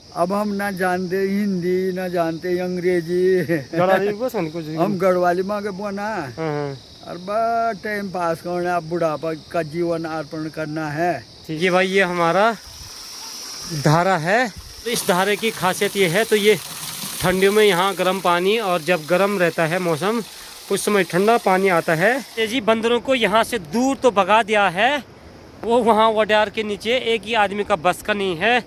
अब हम ना जानते हिंदी ना जानते अंग्रेजी। हम गढ़वाली में के बोना और बस टाइम पास करना, बुढ़ापा का जीवन अर्पण करना है। ठीक है भाई, ये हमारा धारा है। तो इस धारे की खासियत ये है, तो ये ठंडियों में यहाँ गर्म पानी, और जब गर्म रहता है मौसम उस समय ठंडा पानी आता है। ये जी बंदरों को यहाँ से दूर तो भगा दिया है, वो वहाँ वडार के नीचे एक ही आदमी का बस का नहीं है,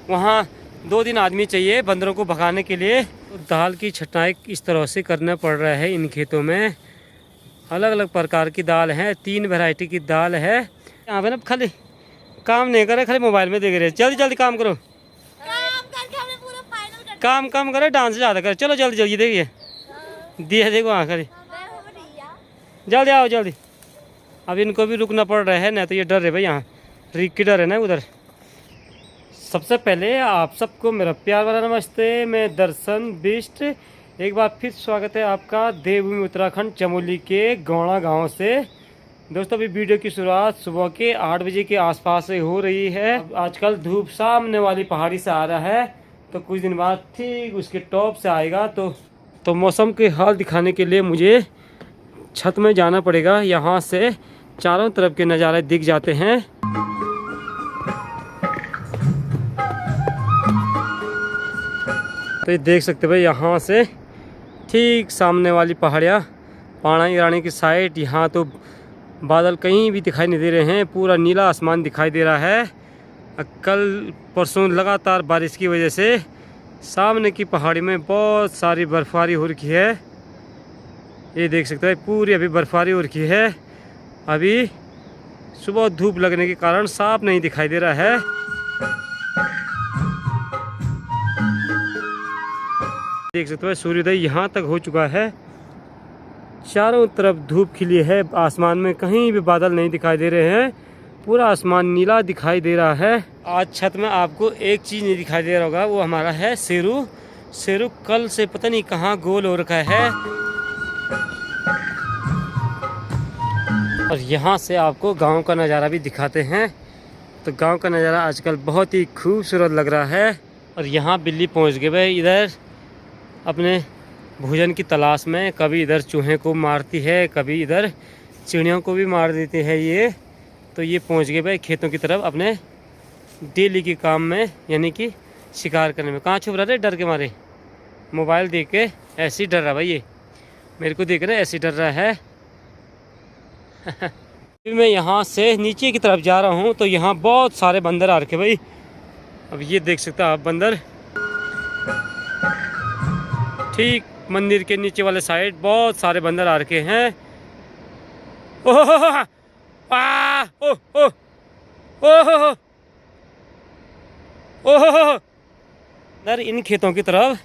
वहाँ 2-3 आदमी चाहिए बंदरों को भगाने के लिए। तो दाल की छटाई इस तरह से करना पड़ रहा है इन खेतों में। अलग अलग प्रकार की दाल है, 3 वैरायटी की दाल है। यहाँ पे ना खाली काम नहीं करे, खाली मोबाइल में देख रहे। जल्दी जल्दी काम करो, काम करे, डांस ज़्यादा करे। चलो जल्दी जल्दी, देखिए दिया देखो हाँ खरी, जल्दी आओ जल्दी। अब इनको भी रुकना पड़ रहा है, ना तो ये डर है भाई, यहाँ रीक की डर है ना उधर। सबसे पहले आप सबको मेरा प्यार वाला नमस्ते। मैं दर्शन बिष्ट, एक बार फिर स्वागत है आपका देवभूमि उत्तराखंड चमोली के गौड़ा गांव से। दोस्तों अभी वीडियो की शुरुआत सुबह के 8 बजे के आसपास से हो रही है। आजकल धूप सामने वाली पहाड़ी से आ रहा है, तो कुछ दिन बाद ठीक उसके टॉप से आएगा। तो मौसम के हाल दिखाने के लिए मुझे छत में जाना पड़ेगा। यहाँ से चारों तरफ के नज़ारे दिख जाते हैं। तो ये देख सकते भाई, यहाँ से ठीक सामने वाली पहाड़ियाँ पाणी रानी की साइड, यहाँ तो बादल कहीं भी दिखाई नहीं दे रहे हैं, पूरा नीला आसमान दिखाई दे रहा है। कल परसों लगातार बारिश की वजह से सामने की पहाड़ी में बहुत सारी बर्फबारी हो रखी है। ये देख सकते हैं पूरी अभी बर्फबारी हो रखी है। अभी सुबह धूप लगने के कारण साफ नहीं दिखाई दे रहा है। देख सकते हैं सूर्योदय यहाँ तक हो चुका है, चारों तरफ धूप खिली है, आसमान में कहीं भी बादल नहीं दिखाई दे रहे हैं, पूरा आसमान नीला दिखाई दे रहा है। आज छत में आपको एक चीज़ नहीं दिखाई दे रहा होगा, वो हमारा है शेरू। शेरू कल से पता नहीं कहाँ गोल हो रखा है। और यहाँ से आपको गांव का नज़ारा भी दिखाते हैं। तो गांव का नज़ारा आजकल बहुत ही खूबसूरत लग रहा है। और यहाँ बिल्ली पहुँच गए भाई इधर अपने भोजन की तलाश में। कभी इधर चूहे को मारती है, कभी इधर चिड़ियों को भी मार देती है ये। तो ये पहुंच गए भाई खेतों की तरफ अपने डेली के काम में, यानी कि शिकार करने में। कहाँ छुप रहा है डर के मारे, मोबाइल देख के ऐसे ही डर रहा भाई, ये मेरे को देख रहे ऐसे डर रहा है। मैं यहाँ से नीचे की तरफ जा रहा हूँ, तो यहाँ बहुत सारे बंदर आ रखे भाई। अब ये देख सकते हो आप बंदर, ठीक मंदिर के नीचे वाले साइड बहुत सारे बंदर आ रखे हैं। ओह ओह ओह ओह इधर इन खेतों की तरफ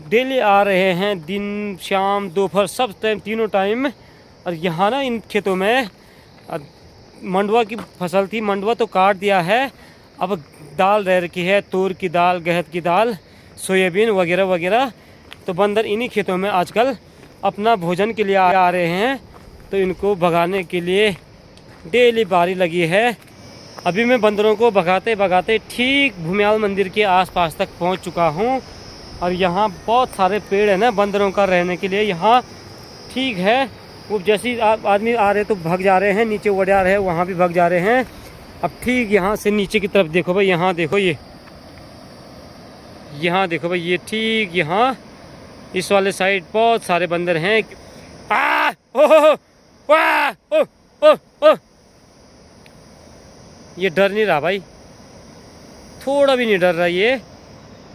डेली आ रहे हैं, दिन शाम दोपहर सब टाइम, तीनों टाइम। और यहाँ ना इन खेतों में मंडुआ की फसल थी, मंडुआ तो काट दिया है, अब दाल रह रखी है, तूर की दाल, गहत की दाल, सोयाबीन वगैरह वगैरह। तो बंदर इन्हीं खेतों में आजकल अपना भोजन के लिए आ रहे हैं, तो इनको भगाने के लिए डेली बारी लगी है। अभी मैं बंदरों को भगाते भगाते ठीक भूमियाल मंदिर के आसपास तक पहुंच चुका हूं। और यहाँ बहुत सारे पेड़ हैं ना बंदरों का रहने के लिए, यहाँ ठीक है। वो जैसे आदमी आ रहे तो भाग जा रहे हैं, नीचे वडियार है वहाँ भी भाग जा रहे हैं। अब ठीक यहाँ से नीचे की तरफ देखो भाई, यहाँ देखो ये, यहाँ देखो भाई, ये ठीक यहाँ इस वाले साइड बहुत सारे बंदर हैं। ये डर नहीं रहा भाई, थोड़ा भी नहीं डर रहा ये।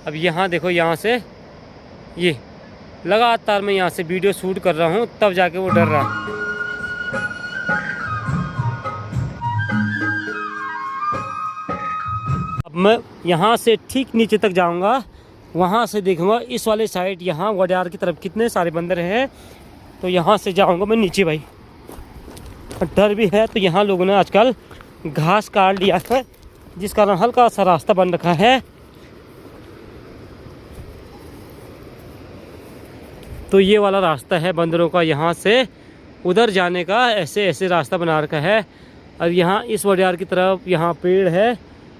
अब यहाँ देखो, यहाँ से ये लगातार मैं यहाँ से वीडियो शूट कर रहा हूँ, तब जाके वो डर रहा। अब मैं यहाँ से ठीक नीचे तक जाऊँगा, वहाँ से देखूँगा इस वाले साइड, यहाँ वडियार की तरफ कितने सारे बंदर हैं। तो यहाँ से जाऊँगा मैं नीचे भाई, डर भी है। तो यहाँ लोगों ने आजकल घास काट लिया है, जिस कारण हल्का सा रास्ता बन रखा है। तो ये वाला रास्ता है बंदरों का, यहाँ से उधर जाने का ऐसे ऐसे रास्ता बना रखा है। और यहाँ इस वडियार की तरफ यहाँ पेड़ है,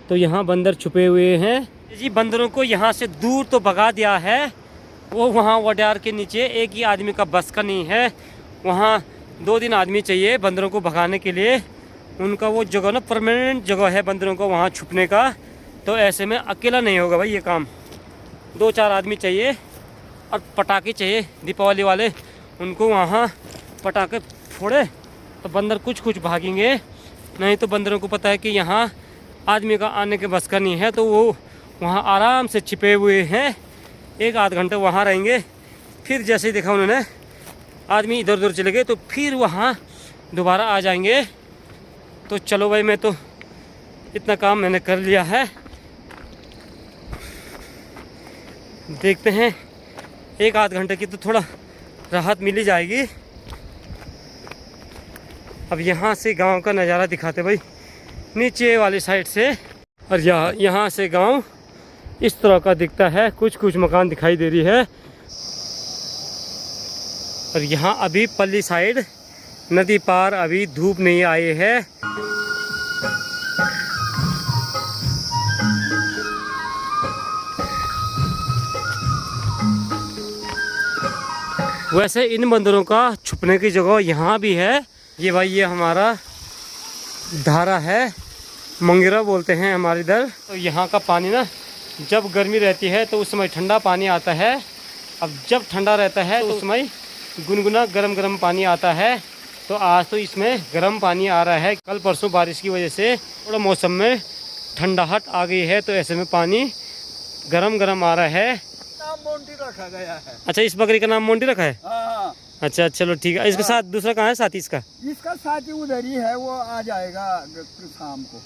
तो यहाँ बंदर छुपे हुए हैं। जी बंदरों को यहाँ से दूर तो भगा दिया है, वो वहाँ वडार के नीचे एक ही आदमी का बस का नहीं है, वहाँ 2-3 आदमी चाहिए बंदरों को भगाने के लिए। उनका वो जगह ना परमानेंट जगह है बंदरों को वहाँ छुपने का, तो ऐसे में अकेला नहीं होगा भाई ये काम, 2-4 आदमी चाहिए और पटाखे चाहिए दीपावली वाले, उनको वहाँ पटाखे फोड़े तो बंदर कुछ भागेंगे, नहीं तो बंदरों को पता है कि यहाँ आदमी का आने के बस का नहीं है, तो वो वहाँ आराम से छिपे हुए हैं, 1-8 घंटे वहाँ रहेंगे। फिर जैसे ही देखा उन्होंने आदमी इधर उधर चले गए तो फिर वहाँ दोबारा आ जाएंगे। तो चलो भाई, मैं तो इतना काम मैंने कर लिया है, देखते हैं 1-8 घंटे की तो थोड़ा राहत मिल ही जाएगी। अब यहाँ से गांव का नज़ारा दिखाते भाई नीचे वाली साइड से, और यहाँ से गांव इस तरह का दिखता है, कुछ मकान दिखाई दे रही है। और यहाँ अभी पल्ली साइड नदी पार अभी धूप नहीं आई है। वैसे इन बंदरों का छुपने की जगह यहाँ भी है। ये भाई ये हमारा धारा है, मंगेरा बोलते हैं हमारे इधर। तो यहाँ का पानी ना जब गर्मी रहती है तो उस समय ठंडा पानी आता है, अब जब ठंडा रहता है तो उस समय गुनगुना गरम पानी आता है। तो आज तो इसमें गर्म पानी आ रहा है, कल परसों बारिश की वजह से थोड़ा मौसम में ठंडाहट आ गई है, तो ऐसे में पानी गरम आ रहा है। नाम मोंटी रखा गया है। अच्छा, इस बकरी का नाम मोंटी रखा है? हाँ। अच्छा चलो ठीक है। इसके साथ दूसरा कहाँ है साथी इसका? इसका साथी उधर ही है, वो आ जाएगा शाम को।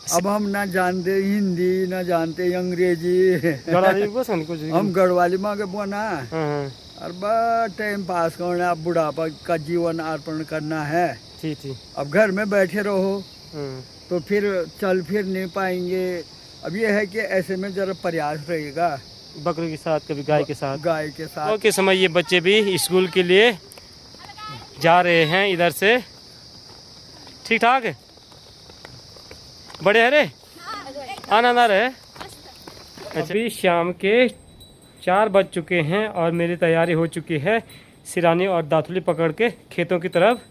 अब हम ना जानते हिंदी ना जानते अंग्रेजी, हम गढ़वाली माँ के बोना और बस टाइम पास करना, अब बुढ़ापा का जीवन अर्पण करना है। ठीक। अब घर में बैठे रहो तो फिर चल फिर नहीं पाएंगे। अब ये है कि ऐसे में जरा प्रयास रहेगा, बकरी के साथ कभी गाय के साथ के समय ये बच्चे भी स्कूल के लिए जा रहे हैं इधर से। ठीक ठाक है, बड़े हरे आनंद आ रहे। अभी शाम के 4 बज चुके हैं और मेरी तैयारी हो चुकी है सिरानी और दातुली पकड़ के खेतों की तरफ।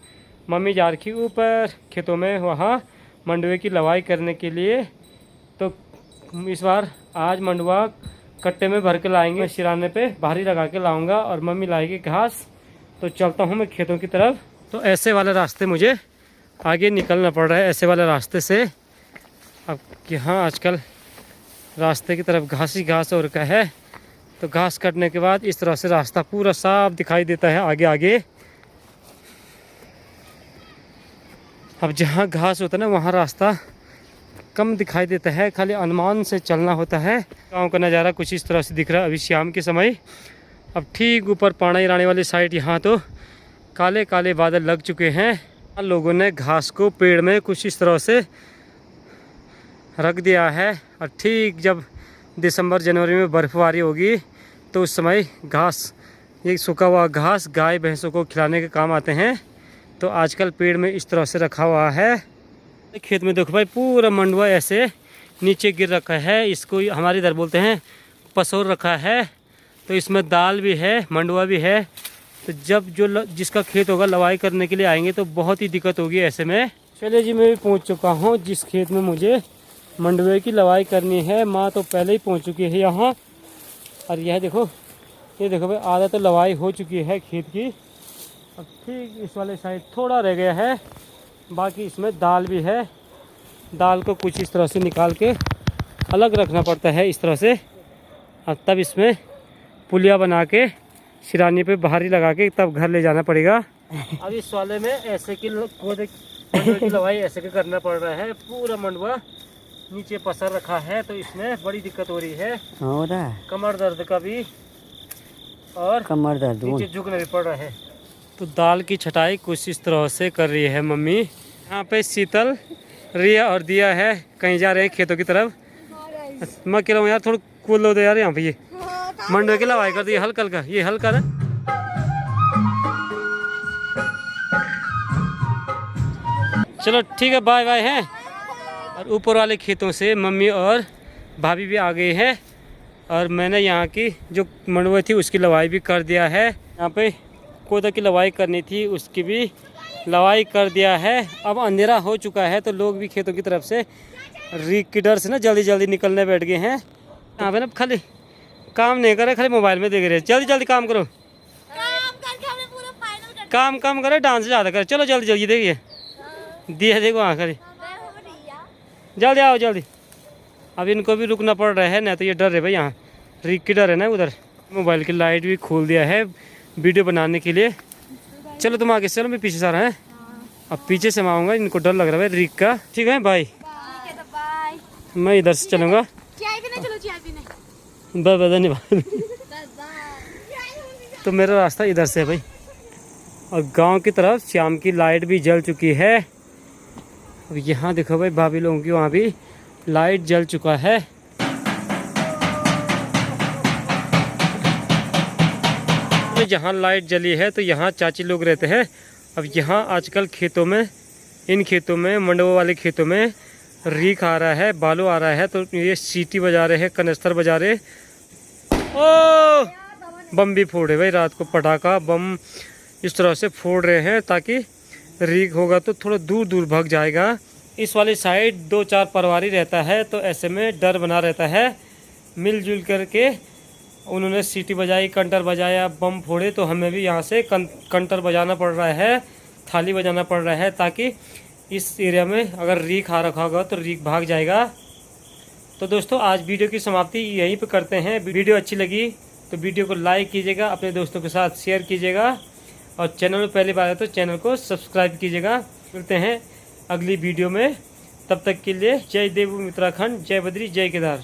मम्मी जा रखी ऊपर खेतों में, वहाँ मंडुए की लवाई करने के लिए। तो इस बार आज मंडुआ कट्टे में भर के लाएंगे, सिराने पे भारी लगा के लाऊंगा और मम्मी लाएगी घास। तो चलता हूँ मैं खेतों की तरफ। तो ऐसे वाले रास्ते मुझे आगे निकलना पड़ रहा है, ऐसे वाले रास्ते से। अब यहाँ आजकल रास्ते की तरफ घास ही घास हो रखा है, तो घास काटने के बाद इस तरह से रास्ता पूरा साफ दिखाई देता है आगे। अब जहाँ घास होता है ना वहाँ रास्ता कम दिखाई देता है, खाली अनुमान से चलना होता है। गांव का नज़ारा कुछ इस तरह से दिख रहा है अभी शाम के समय। अब ठीक ऊपर पाणाई रानी वाली साइड यहाँ तो काले बादल लग चुके हैं। लोगों ने घास को पेड़ में कुछ इस तरह से रख दिया है, और ठीक जब दिसंबर जनवरी में बर्फबारी होगी तो उस समय घास, ये सूखा हुआ घास गाय भैंसों को खिलाने के काम आते हैं। तो आजकल पेड़ में इस तरह से रखा हुआ है। खेत में देखो भाई पूरा मंडुआ ऐसे नीचे गिर रखा है, इसको हमारे इधर बोलते हैं पसोर रखा है। तो इसमें दाल भी है, मंडुआ भी है। तो जब जो जिसका खेत होगा लवाई करने के लिए आएंगे तो बहुत ही दिक्कत होगी ऐसे में। चलिए जी, मैं भी पहुंच चुका हूं जिस खेत में मुझे मंडुए की लवाई करनी है। माँ तो पहले ही पहुंच चुकी है यहाँ, और यह देखो, ये देखो भाई आधा तो लवाई हो चुकी है खेत की। अब ठीक इस वाले साइड थोड़ा रह गया है, बाकी इसमें दाल भी है। दाल को कुछ इस तरह से निकाल के अलग रखना पड़ता है इस तरह से, और तब इसमें पुलिया बना के सिरानी पे भारी लगा के तब घर ले जाना पड़ेगा। अब इस वाले में ऐसे की मंडुए की लवाई ऐसे के करना पड़ रहा है। पूरा मंडुआ नीचे पसर रखा है, तो इसमें बड़ी दिक्कत हो रही है, हो रहा है कमर दर्द का भी, और कमर दर्द नीचे झुकना भी पड़ रहा है। तो दाल की छटाई कुछ इस तरह से कर रही है मम्मी। यहाँ पे शीतल, रिया और दिया है, कहीं जा रहे हैं खेतों की तरफ। मैं कह रहा हूँ यार थोड़ा कूल लो दो यार, यहाँ पे ये मंडुए की लवाई कर दी हल्का, ये हल्का ना। चलो ठीक है, बाय बाय हैं। और ऊपर वाले खेतों से मम्मी और भाभी भी आ गए हैं। और मैंने यहाँ की जो मंडुआ थी उसकी लवाई भी कर दिया है। यहाँ पे कोदा की लवाई करनी थी, उसकी भी लवाई कर दिया है। अब अंधेरा हो चुका है तो लोग भी खेतों की तरफ से रीक की डर से ना जल्दी जल्दी निकलने बैठ गए हैं। यहाँ पे ना खाली काम नहीं कर रहे, खाली मोबाइल में देख रहे। जल्दी जल्दी काम करो, काम करे, डांस ज़्यादा करे। चलो जल्दी जल्दी देखिए दिया देखो हाँ खाली जल्दी आओ जल्दी। अब इनको भी रुकना पड़ रहा है, नहीं तो ये डर है भाई, यहाँ रीक की डर है ना उधर। मोबाइल की लाइट भी खोल दिया है वीडियो बनाने के लिए। चलो तुम आगे चलो, मैं पीछे से आ रहा है। अब पीछे से मैं आऊँगा, इनको डर लग रहा है रीक का। ठीक है भाई, मैं इधर से चलूँगा। धन्यवाद। तो मेरा रास्ता इधर से है भाई, और गांव की तरफ शाम की लाइट भी जल चुकी है। अब यहाँ देखो भाई भाभी लोगों की वहाँ भी लाइट जल चुका है। तो जहाँ लाइट जली है तो यहाँ चाची लोग रहते हैं। अब यहाँ आजकल खेतों में, इन खेतों में, मंडुआ वाले खेतों में रीख आ रहा है, बालू आ रहा है, तो ये सीटी बजा रहे हैं, कनस्तर बजा रहे। ओ बम भी फोड़े भाई, रात को पटाखा बम इस तरह से फोड़ रहे हैं ताकि रीख होगा तो थोड़ा दूर दूर भाग जाएगा। इस वाली साइड 2-4 परिवारी रहता है तो ऐसे में डर बना रहता है। मिलजुल करके उन्होंने सीटी बजाई, कंटर बजाया, बम फोड़े, तो हमें भी यहाँ से कंटर बजाना पड़ रहा है, थाली बजाना पड़ रहा है, ताकि इस एरिया में अगर रीख आ रखा होगा तो रीख भाग जाएगा। तो दोस्तों आज वीडियो की समाप्ति यहीं पे करते हैं। वीडियो अच्छी लगी तो वीडियो को लाइक कीजिएगा, अपने दोस्तों के साथ शेयर कीजिएगा, और चैनल में पहली बार है तो चैनल को सब्सक्राइब कीजिएगा। मिलते हैं अगली वीडियो में, तब तक के लिए जय देव उत्तराखंड, जय बद्री, जय केदार।